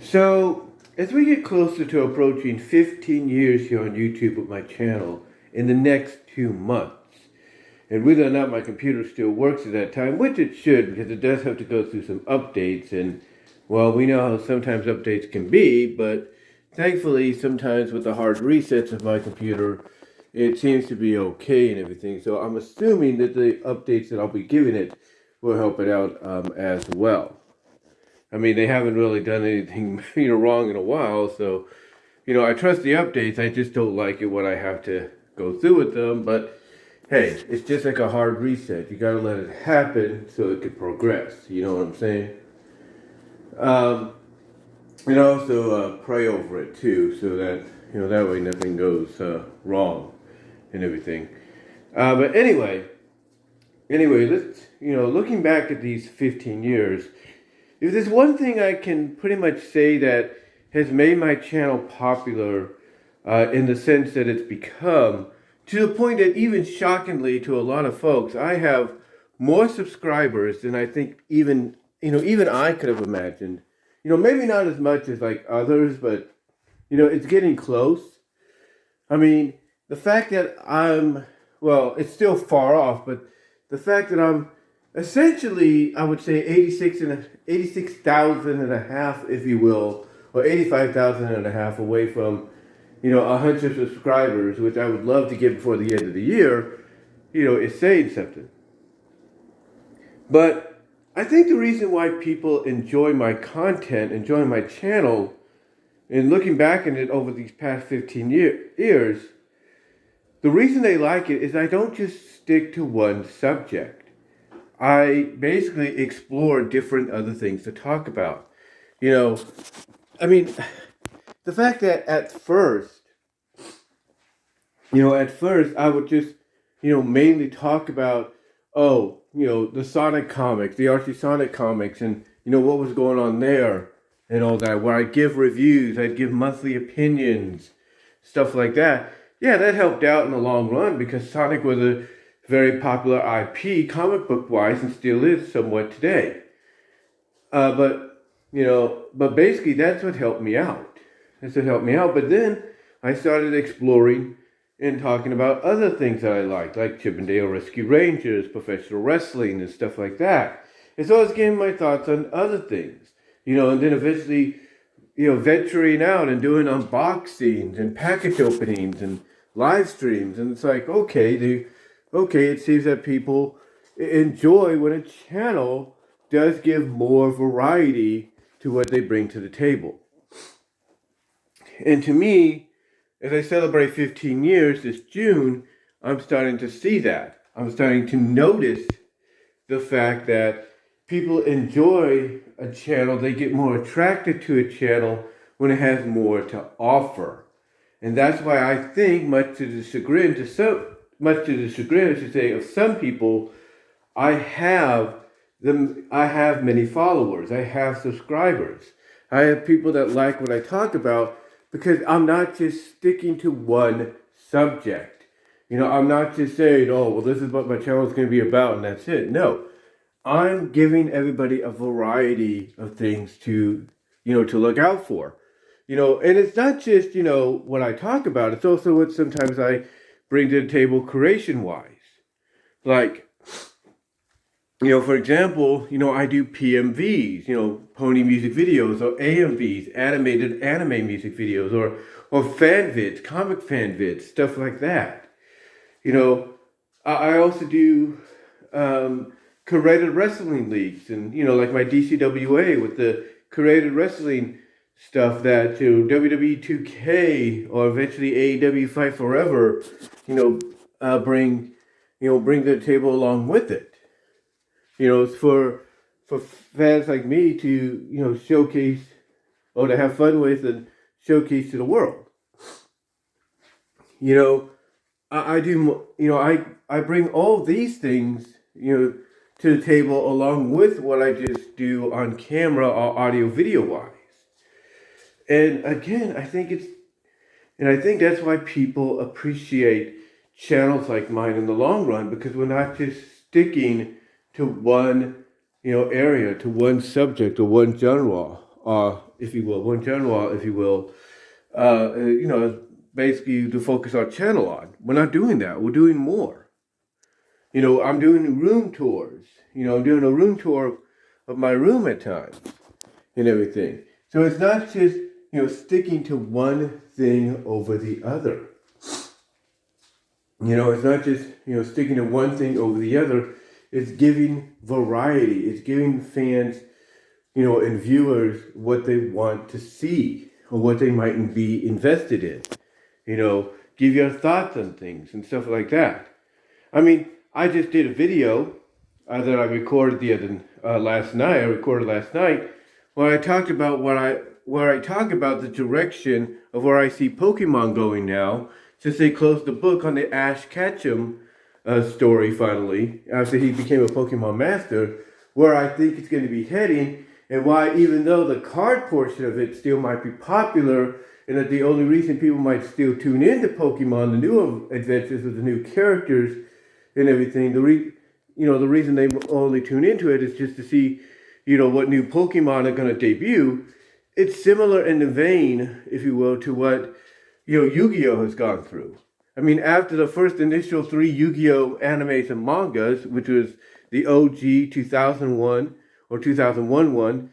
So, as we get closer to approaching 15 years here on YouTube with my channel in the next 2 months, and whether or not my computer still works at that time, which it should because it does have to go through some updates, and well, we know how sometimes updates can be, but thankfully, sometimes with the hard resets of my computer, it seems to be okay and everything. So I'm assuming that the updates that I'll be giving it will help it out as well. I mean, they haven't really done anything wrong in a while, so I trust the updates. I just don't like it when I have to go through with them. But hey, it's just like a hard reset. You gotta let it happen so it can progress. You know what I'm saying? And also pray over it too, so that that way nothing goes wrong and everything. But anyway, let's looking back at these 15 years. If there's one thing I can pretty much say that has made my channel popular in the sense that it's become, to the point that even shockingly to a lot of folks, I have more subscribers than I think even I could have imagined. Maybe not as much as like others, but it's getting close. I mean, the fact that it's still far off, but the fact that I'm essentially, I would say 86,000 and a half, if you will, or 85,000 and a half away from, 100 subscribers, which I would love to get before the end of the year, is saying something. But I think the reason why people enjoy my content, enjoy my channel, and looking back at it over these past 15 years, the reason they like it is I don't just stick to one subject. I basically explore different other things to talk about. I mean, the fact that at first I would just, mainly talk about, the Sonic comics, the Archie Sonic comics, and, what was going on there and all that, where I'd give reviews, I'd give monthly opinions, stuff like that. Yeah, that helped out in the long run because Sonic was a very popular IP, comic book wise, and still is somewhat today. But basically that's what helped me out. But then I started exploring and talking about other things that I liked, like Chippendale Rescue Rangers, professional wrestling, and stuff like that. And so I was giving my thoughts on other things, and then eventually, venturing out and doing unboxings and package openings and live streams. And it's like, okay, it seems that people enjoy when a channel does give more variety to what they bring to the table. And to me, as I celebrate 15 years this June, I'm starting to see that. I'm starting to notice the fact that people enjoy a channel, they get more attracted to a channel when it has more to offer. And that's why I think, much to the chagrin, I should say, of some people, I have many followers. I have subscribers. I have people that like what I talk about because I'm not just sticking to one subject. I'm not just saying, this is what my channel is going to be about and that's it. No, I'm giving everybody a variety of things to look out for. And it's not just, what I talk about. It's also what sometimes I bring to the table creation-wise. Like, for example, I do PMVs, pony music videos, or AMVs, animated anime music videos, or fan vids, comic fan vids, stuff like that. I also do curated wrestling leagues, and, like my DCWA with the curated wrestling stuff that WWE 2K or eventually AEW Fight Forever, bring to the table along with it. It's for fans like me to showcase or to have fun with and showcase to the world. I do I bring all these things to the table along with what I just do on camera or audio video wise. And again, I think that's why people appreciate channels like mine in the long run, because we're not just sticking to one, area, to one subject or one genre, if you will, one channel, if you will, basically to focus our channel on. We're not doing that. We're doing more. I'm doing room tours. I'm doing a room tour of my room at times and everything. So it's not just, sticking to one thing over the other. It's not just, sticking to one thing over the other. It's giving variety. It's giving fans, and viewers what they want to see or what they might be invested in. Give your thoughts on things and stuff like that. I mean, I just did a video that I recorded last night. I recorded last night where I talked about where I talk about the direction of where I see Pokemon going now, since they closed the book on the Ash Ketchum story finally, after he became a Pokemon master, where I think it's going to be heading, and why, even though the card portion of it still might be popular, and that the only reason people might still tune into Pokemon, the new adventures with the new characters and everything, the reason they only tune into it is just to see, what new Pokemon are going to debut. It's similar in the vein, if you will, to what, Yu-Gi-Oh! Has gone through. I mean, after the first initial 3 Yu-Gi-Oh! Animes and mangas, which was the OG 2001 or 2001 one,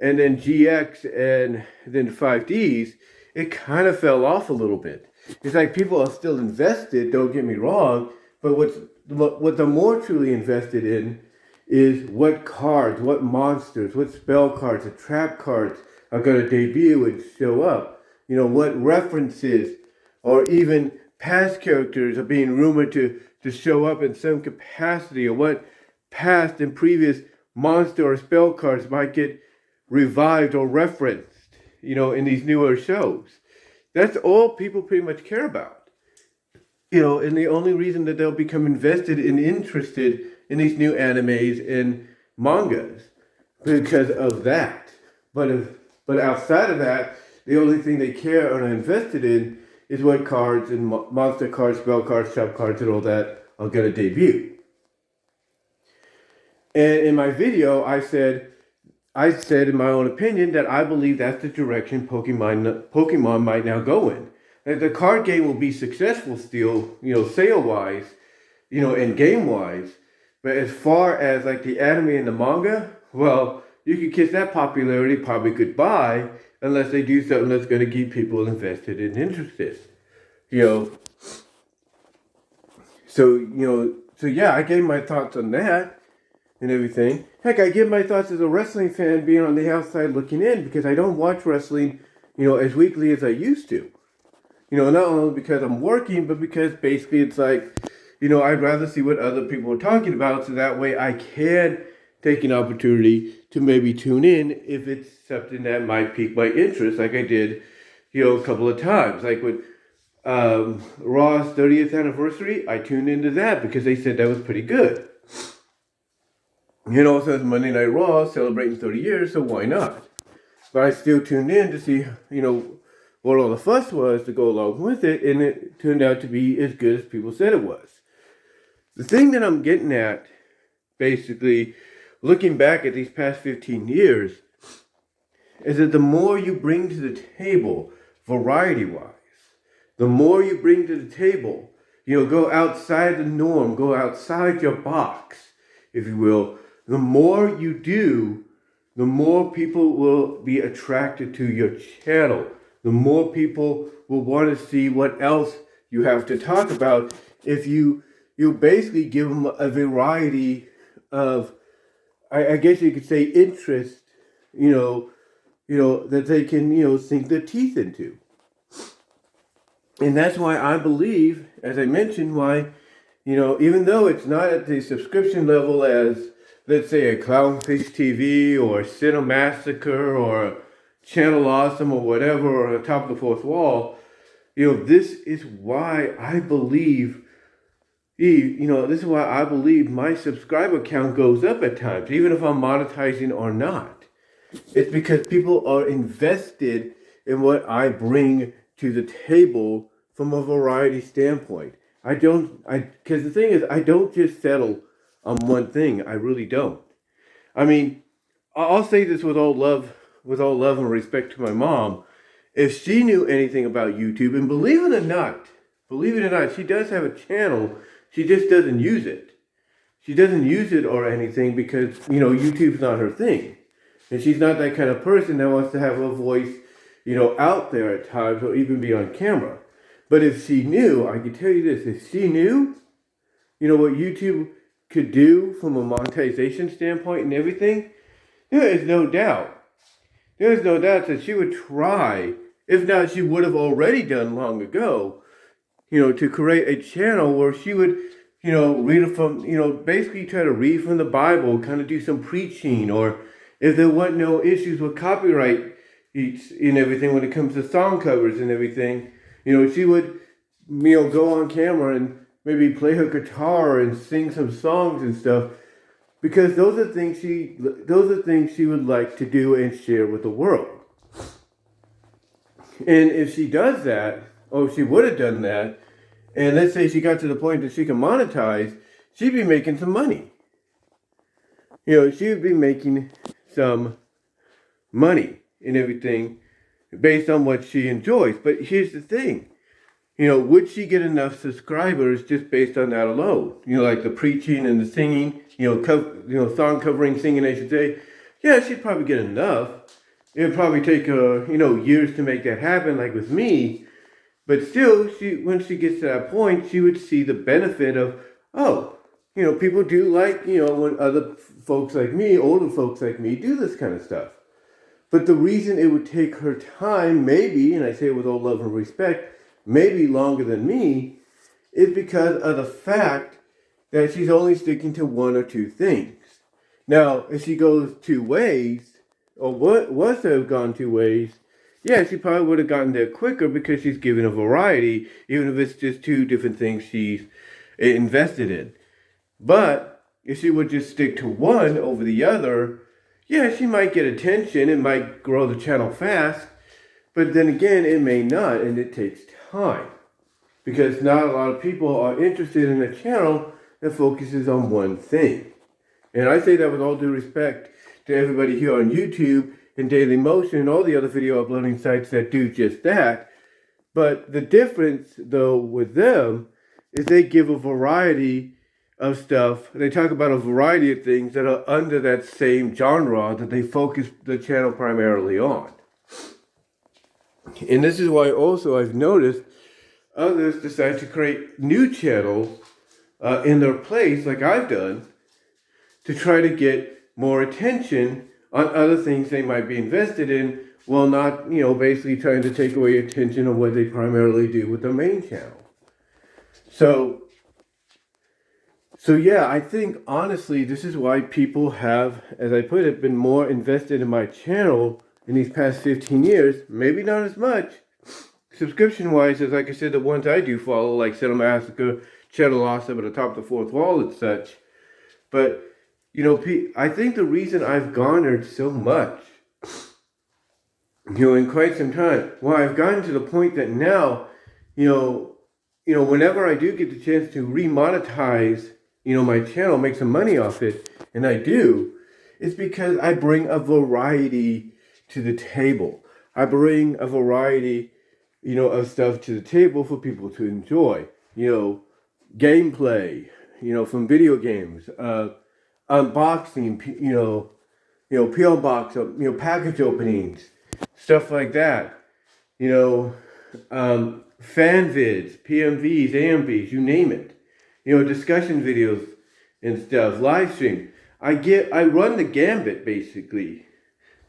and then GX and then 5Ds, it kind of fell off a little bit. It's like people are still invested, don't get me wrong, but what they're more truly invested in is what cards, what monsters, what spell cards, the trap cards are going to debut and show up. What references or even past characters are being rumored to show up in some capacity, or what past and previous monster or spell cards might get revived or referenced, in these newer shows. That's all people pretty much care about. And the only reason that they'll become invested and interested in these new animes and mangas because of that. But outside of that, the only thing they care or are invested in is what cards and monster cards, spell cards, trap cards, and all that are going to debut. And in my video, I said in my own opinion that I believe that's the direction Pokemon might now go in. That the card game will be successful still, sale-wise, and game-wise. But as far as like the anime and the manga, well, you could kiss that popularity probably goodbye unless they do something that's going to keep people invested and interested. So yeah, I gave my thoughts on that and everything. Heck, I give my thoughts as a wrestling fan being on the outside looking in, because I don't watch wrestling, as weekly as I used to. Not only because I'm working, but because basically it's like, I'd rather see what other people are talking about, so that way I can take an opportunity to maybe tune in if it's something that might pique my interest, like I did, a couple of times. Like with Raw's 30th anniversary, I tuned into that because they said that was pretty good. So it's Monday Night Raw celebrating 30 years, so why not? But I still tuned in to see, what all the fuss was to go along with it, and it turned out to be as good as people said it was. The thing that I'm getting at, basically, looking back at these past 15 years, is that the more you bring to the table, variety-wise, the more you bring to the table, go outside the norm, go outside your box, if you will, the more you do, the more people will be attracted to your channel. The more people will want to see what else you have to talk about if you basically give them a variety of, I guess you could say, interest, that they can, sink their teeth into. And that's why I believe, as I mentioned, why, even though it's not at the subscription level as, let's say, a Clownfish TV or Cinemassacre or Channel Awesome or whatever, or the Top of the Fourth Wall, this is why I believe, my subscriber count goes up at times, even if I'm monetizing or not. It's because people are invested in what I bring to the table from a variety standpoint. Because the thing is, I don't just settle on one thing. I really don't. I mean, I'll say this with all love, with all love and respect to my mom, if she knew anything about YouTube, and believe it or not, she does have a channel, she just doesn't use it. She doesn't use it or anything because, YouTube's not her thing. And she's not that kind of person that wants to have a voice, out there at times or even be on camera. But if she knew, I can tell you this, if she knew, what YouTube could do from a monetization standpoint and everything, there is no doubt that she would try, if not she would have already done long ago, to create a channel where she would, read from, basically try to read from the Bible, kind of do some preaching, or if there weren't no issues with copyright and everything when it comes to song covers and everything, she would, go on camera and maybe play her guitar and sing some songs and stuff, because those are things she would like to do and share with the world. And if she does that, or if she would have done that, and let's say she got to the point that she can monetize, she'd be making some money. She would be making some money and everything based on what she enjoys. But here's the thing. Would she get enough subscribers just based on that alone? Like the preaching and the singing, song covering, singing, I should say. Yeah, she'd probably get enough. It would probably take her, years to make that happen, like with me. But still, when she gets to that point, she would see the benefit of, people do like, when other folks like me, older folks like me, do this kind of stuff. But the reason it would take her time, maybe, and I say it with all love and respect, maybe longer than me, is because of the fact that she's only sticking to one or two things. Now, if she goes two ways, or was to have gone two ways, yeah, she probably would have gotten there quicker because she's given a variety, even if it's just two different things she's invested in. But if she would just stick to one over the other, yeah, she might get attention, it might grow the channel fast, but then again, it may not, and it takes time. Because not a lot of people are interested in a channel that focuses on one thing. And I say that with all due respect to everybody here on YouTube and Daily Motion and all the other video uploading sites that do just that. But the difference, though, with them is they give a variety of stuff. They talk about a variety of things that are under that same genre that they focus the channel primarily on. And this is why also I've noticed others decide to create new channels in their place, like I've done, to try to get more attention on other things they might be invested in, while not, basically trying to take away attention on what they primarily do with their main channel. So yeah, I think honestly, this is why people have, as I put it, been more invested in my channel in these past 15 years. Maybe not as much subscription-wise as, like I said, the ones I do follow, like Cinema Massacre, Channel Awesome, at the Top of the Fourth Wall and such. But, I think the reason I've garnered so much, in quite some time, well, I've gotten to the point that now, whenever I do get the chance to remonetize, my channel, make some money off it, and I do, it's because I bring a variety to the table. I bring a variety, of stuff to the table for people to enjoy. Gameplay, from video games, unboxing, PO box, package openings, stuff like that. Fan vids, PMVs, AMVs, you name it. Discussion videos and stuff, live stream. I run the gambit basically.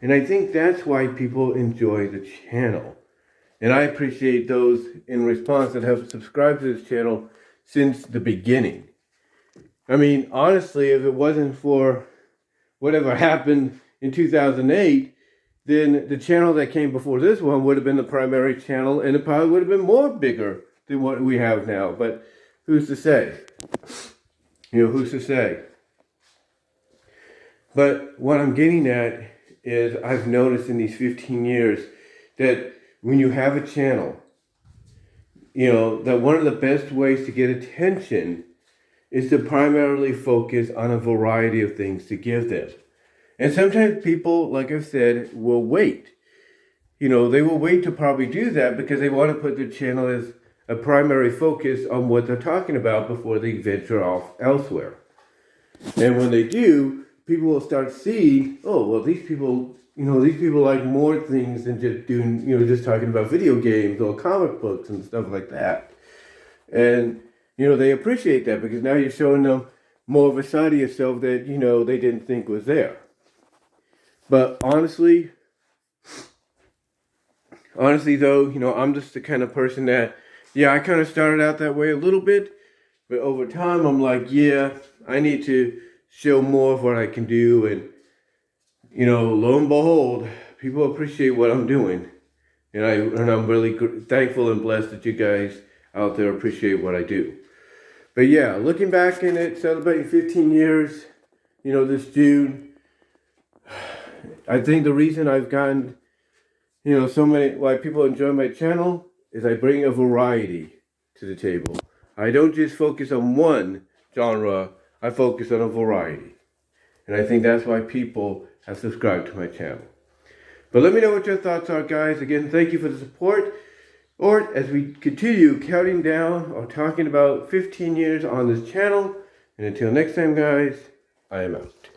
And I think that's why people enjoy the channel. And I appreciate those in response that have subscribed to this channel since the beginning. I mean, honestly, if it wasn't for whatever happened in 2008, then the channel that came before this one would have been the primary channel, and it probably would have been more bigger than what we have now. But who's to say? Who's to say? But what I'm getting at is I've noticed in these 15 years that when you have a channel, that one of the best ways to get attention is to primarily focus on a variety of things to give them. And sometimes people, like I've said, will wait. You know, they will wait to probably do that because they want to put their channel as a primary focus on what they're talking about before they venture off elsewhere. And when they do, people will start seeing, oh, well, these people like more things than just doing, just talking about video games or comic books and stuff like that. And, they appreciate that because now you're showing them more of a side of yourself that, they didn't think was there. But honestly though, I'm just the kind of person that, I kind of started out that way a little bit, but over time I'm like, I need to show more of what I can do. And, lo and behold, people appreciate what I'm doing. And I'm really thankful and blessed that you guys out there appreciate what I do. But yeah, looking back in it, celebrating 15 years, this June, I think the reason I've gotten, why people enjoy my channel is I bring a variety to the table. I don't just focus on one genre, I focus on a variety. And I think that's why people have subscribed to my channel. But let me know what your thoughts are, guys. Again, thank you for the support. Or as we continue counting down or talking about 15 years on this channel. And until next time, guys, I am out.